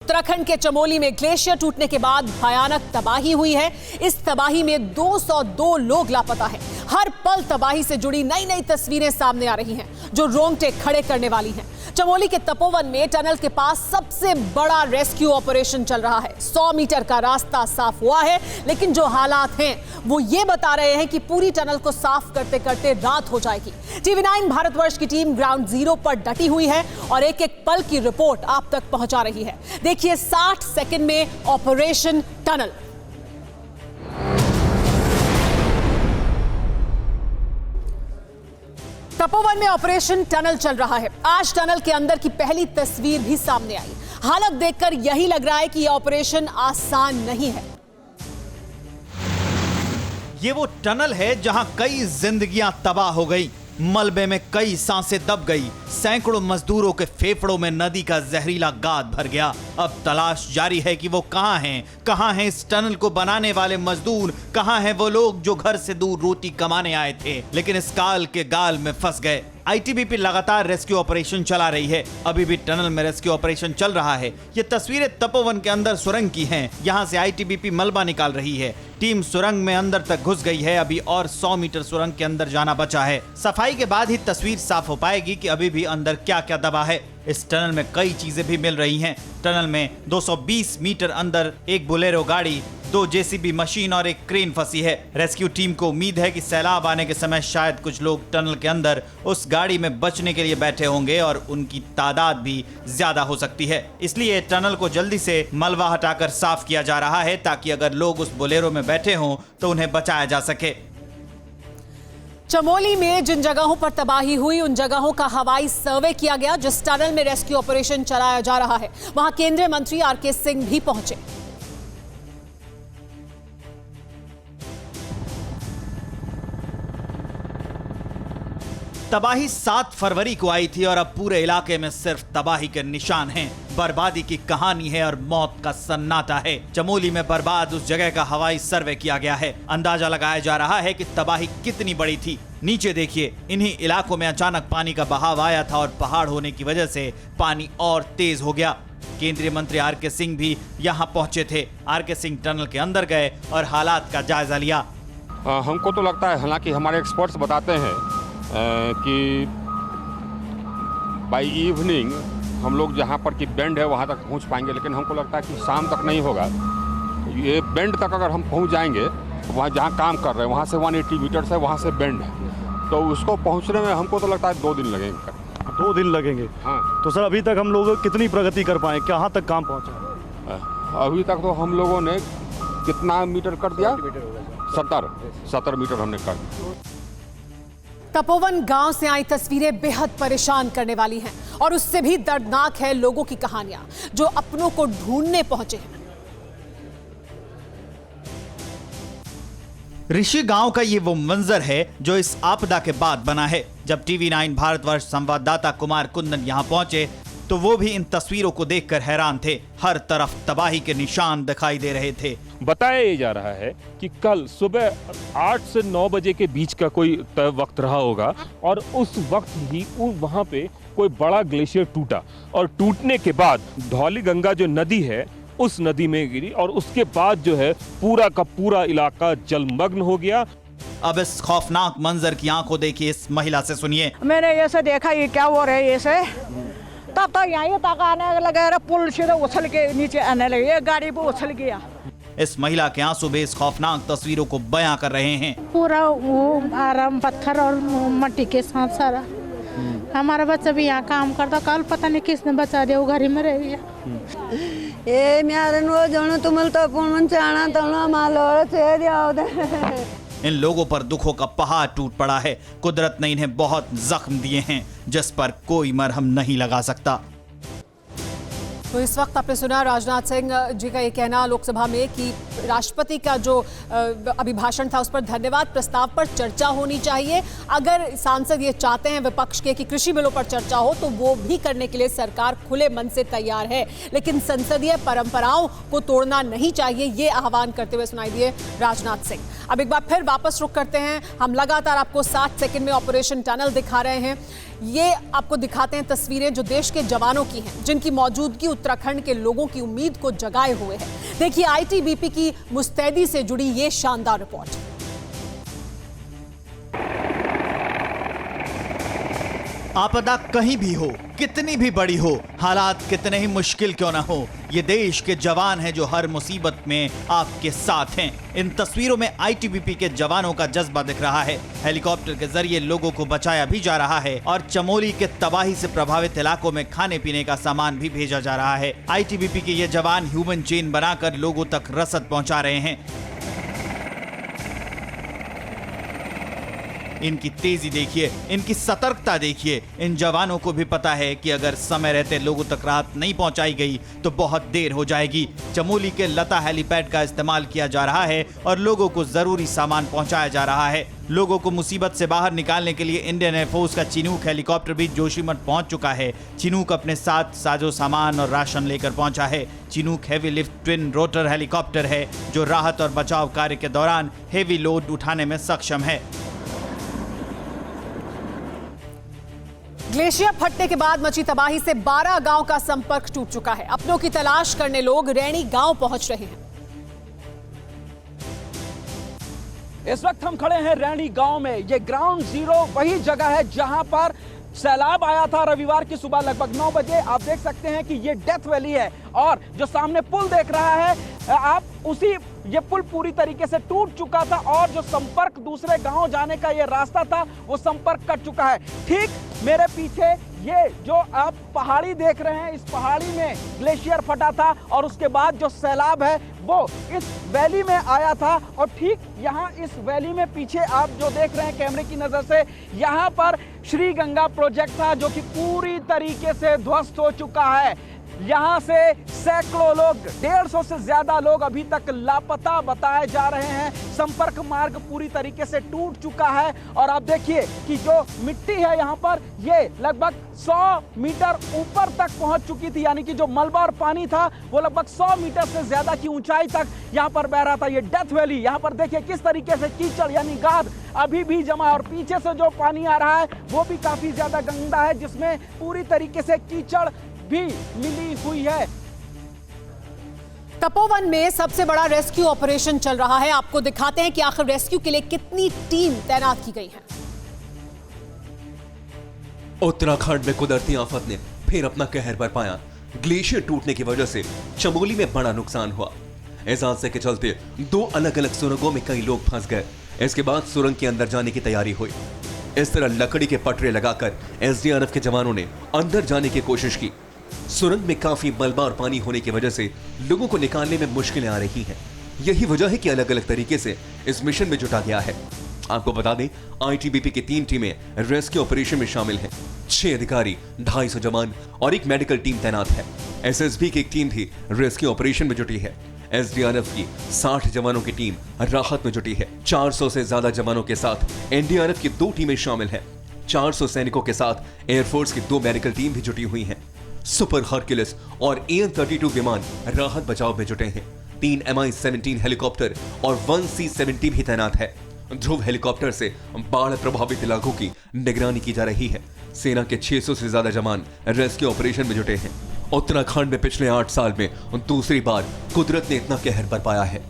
उत्तराखंड के चमोली में ग्लेशियर टूटने के बाद भयानक तबाही हुई है। इस तबाही में 202 लोग लापता हैं। हर पल तबाही से जुड़ी नई नई तस्वीरें सामने आ रही हैं जो रोंगटे खड़े करने वाली हैं। चमोली के तपोवन में टनल के पास सबसे बड़ा रेस्क्यू ऑपरेशन चल रहा है। 100 मीटर का रास्ता साफ हुआ है, लेकिन जो हालात हैं वो ये बता रहे हैं कि पूरी टनल को साफ करते करते रात हो जाएगी। TV9 भारतवर्ष की टीम ग्राउंड जीरो पर डटी हुई है और एक एक पल की रिपोर्ट आप तक पहुंचा रही है। देखिए 60 सेकंड में ऑपरेशन टनल। तपोवन में ऑपरेशन टनल चल रहा है। आज टनल के अंदर की पहली तस्वीर भी सामने आई। हालत देखकर यही लग रहा है कि यह ऑपरेशन आसान नहीं है। ये वो टनल है जहां कई जिंदगियां तबाह हो गई, मलबे में कई सांसें दब गई, सैकड़ों मजदूरों के फेफड़ों में नदी का जहरीला गाद भर गया। अब तलाश जारी है कि वो कहां हैं? कहां हैं इस टनल को बनाने वाले मजदूर? कहां हैं वो लोग जो घर से दूर रोटी कमाने आए थे लेकिन इस काल के गाल में फंस गए? आईटीबीपी लगातार रेस्क्यू ऑपरेशन चला रही है। अभी भी टनल में रेस्क्यू ऑपरेशन चल रहा है। ये तस्वीरें तपोवन के अंदर सुरंग की हैं। यहाँ से आईटीबीपी मलबा निकाल रही है। टीम सुरंग में अंदर तक घुस गई है। अभी और 100 मीटर सुरंग के अंदर जाना बचा है। सफाई के बाद ही तस्वीर साफ हो पाएगी कि अभी भी अंदर क्या क्या दबा है। इस टनल में कई चीजें भी मिल रही हैं। टनल में 220 मीटर अंदर एक बोलेरो गाड़ी, 2 जेसीबी मशीन और एक क्रेन फंसी है। रेस्क्यू टीम को उम्मीद है कि सैलाब आने के समय शायद कुछ लोग टनल के अंदर उस गाड़ी में बचने के लिए बैठे होंगे और उनकी तादाद भी ज्यादा हो सकती है। इसलिए टनल को जल्दी से मलबा हटाकर साफ किया जा रहा है ताकि अगर लोग उस बोलेरो में बैठे हों तो उन्हें बचाया जा सके। चमोली में जिन जगहों पर तबाही हुई उन जगहों का हवाई सर्वे किया गया। जिस टनल में रेस्क्यू ऑपरेशन चलाया जा रहा है वहां केंद्रीय मंत्री आरके सिंह भी पहुंचे। तबाही 7 फरवरी को आई थी और अब पूरे इलाके में सिर्फ तबाही के निशान हैं। बर्बादी की कहानी है और मौत का सन्नाटा है। चमोली में बर्बाद उस जगह का हवाई सर्वे किया गया है। अंदाजा लगाया जा रहा है कि तबाही कितनी बड़ी थी। नीचे देखिए, इन्हीं इलाकों में अचानक पानी का बहाव आया था और पहाड़ होने की वजह से पानी और तेज हो गया। केंद्रीय मंत्री आरके सिंह भी यहां पहुंचे थे। आरके सिंह टनल के अंदर गए और हालात का जायजा लिया। हमको तो लगता है, हालांकि हमारे एक्सपर्ट्स बताते हैं कि बाय इवनिंग हम लोग जहाँ पर कि बेंड है वहाँ तक पहुँच पाएंगे, लेकिन हमको लगता है कि शाम तक नहीं होगा। ये बेंड तक अगर हम पहुँच जाएंगे, वहाँ जहाँ काम कर रहे हैं वहाँ से 180 मीटर्स है, वहाँ से बेंड है, तो उसको पहुँचने में हमको तो लगता है 2 दिन लगेंगे। 2 दिन लगेंगे? हाँ। तो सर अभी तक हम लोग कितनी प्रगति कर पाए? कहाँ तक काम पहुँचा? अभी तक तो हम लोगों ने कितना मीटर कर दिया? 70 मीटर हमने कर दिया। तपोवन गांव से आई तस्वीरें बेहद परेशान करने वाली हैं और उससे भी दर्दनाक है लोगों की कहानियां जो अपनों को ढूंढने पहुंचे हैं। ऋषि गांव का ये वो मंजर है जो इस आपदा के बाद बना है। जब TV9 भारतवर्ष संवाददाता कुमार कुंदन यहां पहुंचे तो वो भी इन तस्वीरों को देखकर हैरान थे। हर तरफ तबाही के निशान दिखाई दे रहे थे। बताया जा रहा है कि कल सुबह 8 से 9 बजे के बीच का कोई वक्त रहा होगा और उस वक्त ही वहाँ पे कोई बड़ा ग्लेशियर टूटा और टूटने के बाद धौली गंगा जो नदी है उस नदी में गिरी और उसके बाद जो है पूरा का पूरा इलाका जलमग्न हो गया। अब इस खौफनाक मंजर की आंखों देखिए इस महिला से सुनिए। मैंने ऐसे देखा ये क्या हो रहा है ऐसे, तब तो यहीं तक आने लगा, पुल सीधे उछल के नीचे आने लगे, ये गाड़ी पे उछल गया। इस महिला के आंसू भी इस खौफनाक तस्वीरों को बयां कर रहे हैं। पूरा वो आराम पत्थर और मट्टी के साथ सारा। हमारा बच्चा भी यहाँ काम करता, कल पता नहीं किसने बचा दिया, वो घर में रह गया। ए म्यारन वो जणो तुमल तो पुन चाणा तणा मालोड़ छे दिया। इन लोगों पर दुखों का पहाड़ टूट पड़ा है। कुदरत ने इन्हें बहुत जख्म दिए हैं जिस पर कोई मरहम नहीं लगा सकता। तो इस वक्त आपने सुना राजनाथ सिंह जी का ये कहना लोकसभा में कि राष्ट्रपति का जो अभिभाषण था उस पर धन्यवाद प्रस्ताव पर चर्चा होनी चाहिए। अगर सांसद ये चाहते हैं विपक्ष के कि कृषि बिलों पर चर्चा हो तो वो भी करने के लिए सरकार खुले मन से तैयार है, लेकिन संसदीय परंपराओं को तोड़ना नहीं चाहिए, ये आह्वान करते हुए सुनाई दिए राजनाथ सिंह। अब एक बार फिर वापस रुख करते हैं। हम लगातार आपको 60 सेकंड में ऑपरेशन टनल दिखा रहे हैं। ये आपको दिखाते हैं तस्वीरें जो देश के जवानों की हैं जिनकी मौजूदगी उत्तराखंड के लोगों की उम्मीद को जगाए हुए है। देखिए आईटीबीपी की मुस्तैदी से जुड़ी ये शानदार रिपोर्ट। आपदा कहीं भी हो, कितनी भी बड़ी हो, हालात कितने ही मुश्किल क्यों ना हो, ये देश के जवान हैं जो हर मुसीबत में आपके साथ हैं। इन तस्वीरों में आईटीबीपी के जवानों का जज्बा दिख रहा है। हेलीकॉप्टर के जरिए लोगों को बचाया भी जा रहा है और चमोली के तबाही से प्रभावित इलाकों में खाने पीने का सामान भी भेजा जा रहा है। आईटीबीपी के ये जवान ह्यूमन चेन बनाकर लोगों तक रसद पहुंचा रहे हैं। इनकी तेजी देखिए, इनकी सतर्कता देखिए। इन जवानों को भी पता है कि अगर समय रहते लोगों तक राहत नहीं पहुंचाई गई तो बहुत देर हो जाएगी। चमोली के लता हेलीपैड का इस्तेमाल किया जा रहा है और लोगों को जरूरी सामान पहुंचाया जा रहा है। लोगों को मुसीबत से बाहर निकालने के लिए इंडियन एयरफोर्स का चिनूक हेलीकॉप्टर भी जोशीमठ पहुंच चुका है। चिनूक अपने साथ साजो सामान और राशन लेकर पहुंचा है। Chinook heavy lift twin rotor helicopter है जो राहत और बचाव कार्य के दौरान हेवी लोड उठाने में सक्षम है। ग्लेशियर फटने के बाद मची तबाही से 12 गांव का संपर्क टूट चुका है। अपनों की तलाश करने लोग रैणी गांव पहुंच रहे हैं। इस वक्त हम खड़े हैं रैणी गांव में। ये ग्राउंड जीरो वही जगह है जहां पर सैलाब आया था रविवार की सुबह लगभग 9 बजे। आप देख सकते हैं कि ये डेथ वैली है और जो सामने पुल देख रहा है आप, उसी ये पुल पूरी तरीके से टूट चुका था और जो संपर्क दूसरे गांव जाने का ये रास्ता था वो संपर्क कट चुका है। ठीक मेरे पीछे ये जो आप पहाड़ी देख रहे हैं, इस पहाड़ी में ग्लेशियर फटा था और उसके बाद जो सैलाब है वो इस वैली में आया था। और ठीक यहाँ इस वैली में पीछे आप जो देख रहे हैं कैमरे की नजर से, यहाँ पर श्री गंगा प्रोजेक्ट था जो कि पूरी तरीके से ध्वस्त हो चुका है। यहाँ से सैकड़ों लोग, 150 से ज्यादा लोग अभी तक लापता बताए जा रहे हैं। संपर्क मार्ग पूरी तरीके से टूट चुका है और आप देखिए कि जो मिट्टी है यहाँ पर ये लगभग 100 मीटर ऊपर तक पहुंच चुकी थी, यानी कि जो मलबा और पानी था वो लगभग 100 मीटर से ज्यादा की ऊंचाई तक यहाँ पर बह रहा था। ये डेथ वैली, यहाँ पर देखिए किस तरीके से कीचड़ यानी गाद अभी भी जमा, और पीछे से जो पानी आ रहा है वो भी काफी ज्यादा गंदा है जिसमें पूरी तरीके से कीचड़ भी मिली हुई है। तपोवन में सबसे बड़ा रेस्क्यू ऑपरेशन चल रहा है। आपको दिखाते हैं कि आखिर रेस्क्यू के लिए कितनी टीम तैनात की गई है। उत्तराखंड में कुदरती आफत ने फिर अपना कहर बरपाया। ग्लेशियर टूटने की वजह से चमोली में बड़ा नुकसान हुआ। इस हादसे के चलते 2 अलग अलग सुरंगों में कई लोग फंस गए। इसके बाद सुरंग के अंदर जाने की तैयारी हुई। इस तरह लकड़ी के पटरे लगाकर एसडीआरएफ के जवानों ने अंदर जाने की कोशिश की। सुरंग में काफी मलबा और पानी होने की वजह से लोगों को निकालने में मुश्किलें आ रही हैं। यही वजह है कि अलग अलग तरीके से इस मिशन में जुटा गया है। आपको बता दें, आईटीबीपी की 3 टीमें रेस्क्यू ऑपरेशन में शामिल हैं। 6 अधिकारी, 250 जवान और एक मेडिकल टीम तैनात है। एसएसबी की एक टीम भी रेस्क्यू ऑपरेशन में जुटी है। एसडीआरएफ की 60 जवानों की टीम राहत में जुटी है। 400 से ज्यादा जवानों के साथ एनडीआरएफ की 2 टीमें शामिल हैं। 400 सैनिकों के साथ एयरफोर्स की 2 मेडिकल टीम भी जुटी हुई हैं। सुपर हरक्यूलिस और AN-32 विमान राहत बचाव में जुटे हैं। 3 Mi-17 हेलीकॉप्टर और 1 C-70 भी तैनात है। ध्रुव हेलीकॉप्टर से बाढ़ प्रभावित इलाकों की निगरानी की जा रही है। सेना के 600 से ज्यादा जवान रेस्क्यू ऑपरेशन में जुटे हैं। उत्तराखंड में पिछले 8 साल में दूसरी बार कुदरत ने इतना कहर बरपाया है।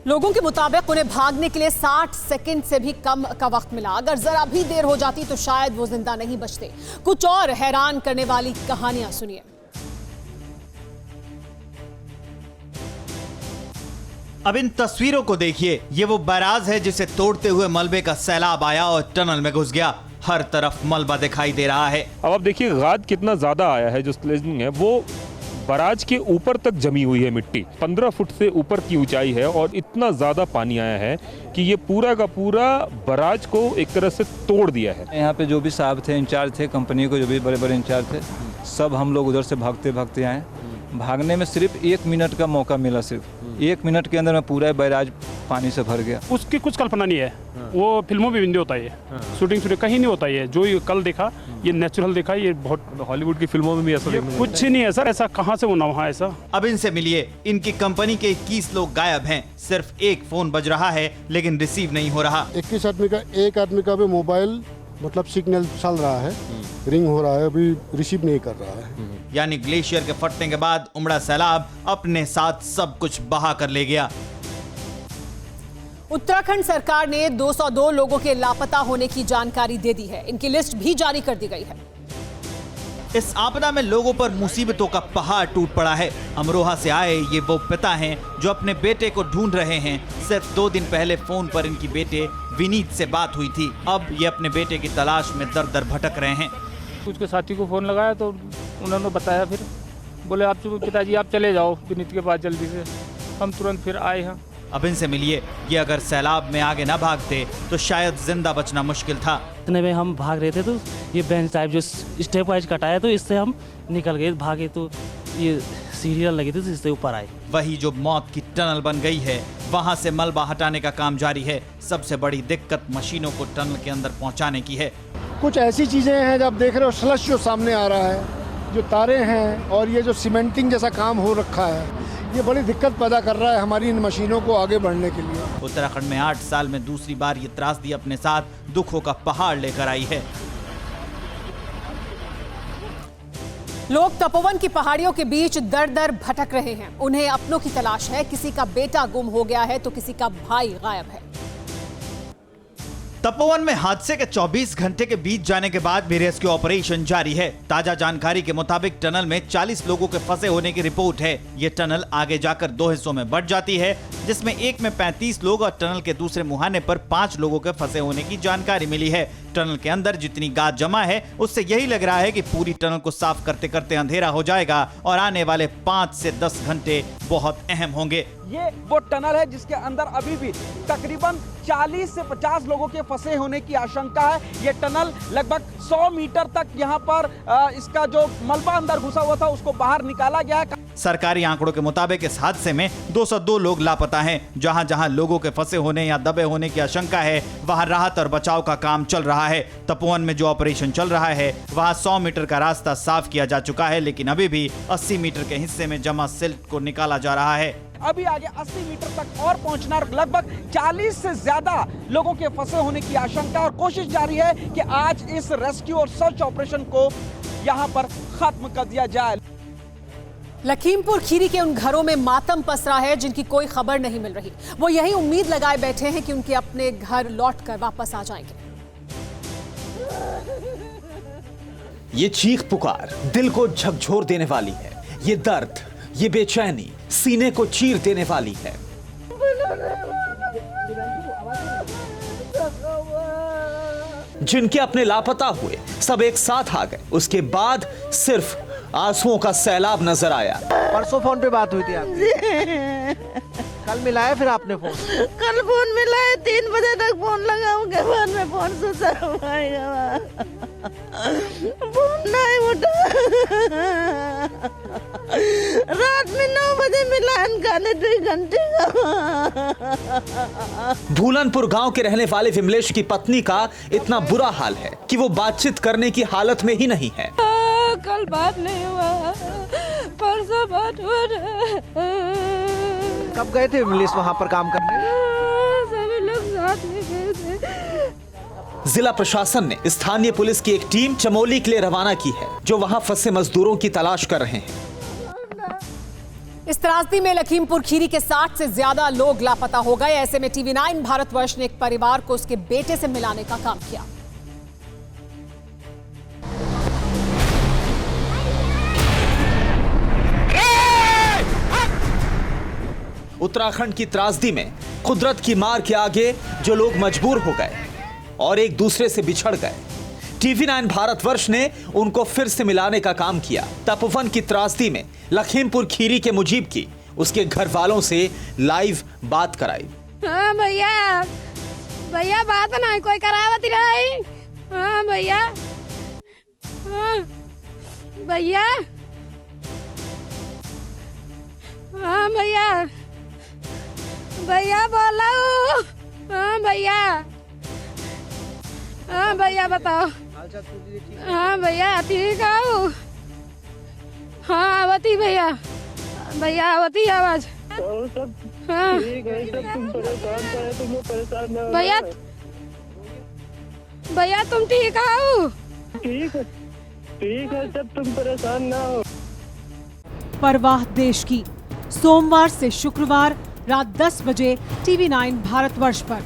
लोगों के मुताबिक उन्हें भागने के लिए 60 सेकंड से भी कम का वक्त मिला। अगर जरा भी देर हो जाती तो शायद वो जिंदा नहीं बचते। कुछ और हैरान करने वाली कहानियां सुनिए। अब इन तस्वीरों को देखिए। ये वो बैराज है जिसे तोड़ते हुए मलबे का सैलाब आया और टनल में घुस गया। हर तरफ मलबा दिखाई दे रहा है। अब आप देखिए गाद कितना ज्यादा आया है। जो स्लेजिंग है वो बराज के ऊपर तक जमी हुई है मिट्टी। 15 फुट से ऊपर की ऊंचाई है और इतना ज्यादा पानी आया है कि ये पूरा का पूरा बराज को एक तरह से तोड़ दिया है। यहाँ पे जो भी साहब थे, इंचार्ज थे कंपनी को, जो भी बड़े बड़े इंचार्ज थे, सब हम लोग उधर से भागते भागते आए। भागने में सिर्फ 1 मिनट का मौका मिला। सिर्फ 1 मिनट के अंदर में पूरा बैराज पानी से भर गया। उसकी कुछ कल्पना नहीं है। वो फिल्मों में भी नहीं होता है। शूटिंग कहीं नहीं होता है। जो ये कल देखा ये नेचुरल देखा। ये बहुत हॉलीवुड की फिल्मों में भी ऐसा कुछ नहीं है सर। ऐसा कहाँ से होना वहाँ ऐसा। अब इनसे मिलिए। इनकी कंपनी के 21 लोग गायब हैं। सिर्फ एक फोन बज रहा है लेकिन रिसीव नहीं हो रहा। 21 आदमी का, एक आदमी का भी मोबाइल मतलब सिग्नल चल रहा है, रिंग हो रहा है, अभी रिसीव नहीं कर रहा है। यानी ग्लेशियर के फटने के बाद उमड़ा सैलाब अपने साथ सब कुछ बहा कर ले गया। उत्तराखंड सरकार ने 202 लोगों के लापता होने की जानकारी दे दी है। इनकी लिस्ट भी जारी कर दी गई है। इस आपदा में लोगों पर मुसीबतों का पहाड़ टूट पड़ा है। अमरोहा से आए ये वो पिता हैं जो अपने बेटे को ढूंढ रहे हैं। सिर्फ 2 दिन पहले फोन पर इनकी बेटे विनीत से बात हुई थी। अब ये अपने बेटे की तलाश में दर दर भटक रहे हैं। उसके साथी को फ़ोन लगाया तो उन्होंने बताया, फिर बोले आप पिताजी आप चले जाओ विनीत के पास जल्दी से। हम तुरंत फिर आए हैं। अब इनसे मिलिए। ये अगर सैलाब में आगे ना भागते तो शायद जिंदा बचना मुश्किल था। इतने में हम भाग रहे थे तो ये बेंच टाइप जो स्टेप वाइज कटाया तो इससे हम निकल गए, भागे तो ये सीरियल लगी थी तो इससे ऊपर आए। वही जो मौत की टनल बन गई है, वहां से मलबा हटाने का काम जारी है। सबसे बड़ी दिक्कत मशीनों को टनल के अंदर पहुंचाने की है। कुछ ऐसी चीज़ें हैं जब देख रहे हो, स्लश जो सामने आ रहा है, जो तारे हैं और ये जो सीमेंटिंग जैसा काम हो रखा है, ये बड़ी दिक्कत पैदा कर रहा है हमारी इन मशीनों को आगे बढ़ने के लिए। उत्तराखंड में 8 साल में दूसरी बार ये त्रासदी अपने साथ दुखों का पहाड़ लेकर आई है। लोग तपोवन की पहाड़ियों के बीच दर दर भटक रहे हैं। उन्हें अपनों की तलाश है। किसी का बेटा गुम हो गया है तो किसी का भाई गायब है। तपोवन में हादसे के 24 घंटे के बीत जाने के बाद भी रेस्क्यू ऑपरेशन जारी है। ताजा जानकारी के मुताबिक टनल में 40 लोगों के फंसे होने की रिपोर्ट है। ये टनल आगे जाकर 2 हिस्सों में बढ़ जाती है, जिसमें एक में 35 लोग और टनल के दूसरे मुहाने पर 5 लोगों के फंसे होने की जानकारी मिली है। टनल के अंदर जितनी गाद जमा है उससे यही लग रहा है कि पूरी टनल को साफ करते करते अंधेरा हो जाएगा और आने वाले 5 से 10 घंटे बहुत अहम होंगे। ये वो टनल है जिसके अंदर अभी भी तकरीबन 40 से 50 लोगों के फंसे होने की आशंका है। ये टनल लगभग 100 मीटर तक यहाँ पर इसका जो मलबा अंदर घुसा हुआ था उसको बाहर निकाला गया है। सरकारी आंकड़ों के मुताबिक इस हादसे में 202 लोग लापता हैं। जहां जहां लोगों के फंसे होने या दबे होने की आशंका है, वहां राहत और बचाव का काम चल रहा है। तपोवन में जो ऑपरेशन चल रहा है वहां 100 मीटर का रास्ता साफ किया जा चुका है, लेकिन अभी भी 80 मीटर के हिस्से में जमा सिल्ट को निकाला जा रहा है। अभी आगे 80 मीटर तक और पहुंचना, लगभग 40 से ज्यादा लोगों के फंसे होने की आशंका और कोशिश जारी है कि आज इस रेस्क्यू और सर्च ऑपरेशन को यहां पर खत्म कर दिया जाए। लखीमपुर खीरी के उन घरों में मातम पसरा है जिनकी कोई खबर नहीं मिल रही। वो यही उम्मीद लगाए बैठे हैं कि उनके अपने घर लौटकर वापस आ जाएंगे। ये चीख पुकार दिल को झकझोर देने वाली है। ये दर्द, ये बेचैनी सीने को चीर देने वाली है। जिनके अपने लापता हुए सब एक साथ आ गए, उसके बाद सिर्फ आंसुओं का सैलाब नजर आया। परसों फोन पे बात हुई थी आपकी? कल मिलाया फिर आपने फोन? कल फोन मिलाया, 3 बजे तक फोन लगाऊंगा, बाद में फोन सुचा हुआ, फोन नहीं उठा। रात में 9 बजे मिला, खाने 2 घंटे का। भूलनपुर गांव के रहने वाले विमलेश की पत्नी का इतना बुरा हाल है कि वो बातचीत करने की हालत में ही नहीं है। कल बात नहीं हुआ, परसों बात हुआ। कब गए थे विमलेश वहाँ पर काम करने? सभी लोग साथ में गए थे। जिला प्रशासन ने स्थानीय पुलिस की एक टीम चमोली के लिए रवाना की है, जो वहां फंसे मजदूरों की तलाश कर रहे हैं। इस त्रासदी में लखीमपुर खीरी के 60 से ज्यादा लोग लापता हो गए। ऐसे में TV9 भारतवर्ष ने एक परिवार को उसके बेटे से मिलाने का काम किया। उत्तराखंड की त्रासदी में कुदरत की मार के आगे जो लोग मजबूर हो गए और एक दूसरे से बिछड़ गए, TV9 भारतवर्ष ने उनको फिर से मिलाने का काम किया। तपोवन की त्रासदी में लखीमपुर खीरी के मुजीब की उसके घर वालों से लाइव बात कराई। हाँ भैया, भैया बात नहीं कोई करावती नहीं। हाँ भैया, हाँ भैया, हाँ भैया, भैया बोलो। हाँ भैया, हाँ भैया बताओ। हाँ भैया ठीक है। हाँ आवती भैया, भैया आवती आवाज। हाँ भैया, भैया तुम ठीक हो? ठीक है जब तुम परेशान ना हो। परवाह देश की, सोमवार से शुक्रवार रात 10 बजे TV9 भारतवर्ष पर।